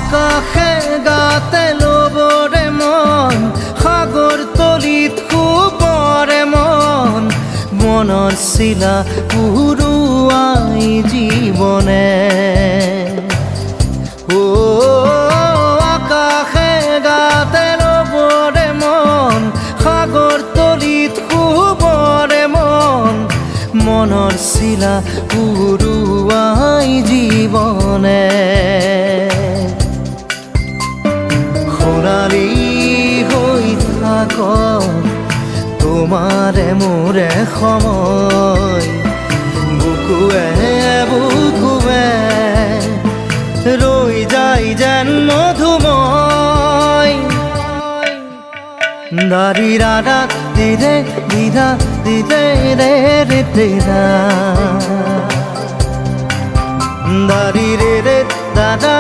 আকাশে গাতে লবৰে মন সাগৰ তলিত শুবৰে মন মনৰ চিলা উৰুৱাই জীৱনে আকাশে গাতে লবৰে মন সাগৰ তলিত শুবৰে মন মনৰ চিলা উৰুৱাই জীৱনে সোণালী হৈ থাক তোমাৰে মোৰে সময় বুকুৱে বুকুৱে ৰৈ যায় যেন মধুময় দাৰি ৰাধা দিৰে দিৰা দিৰে ৰে ৰে দিৰা দাৰি ৰে ৰে দাদা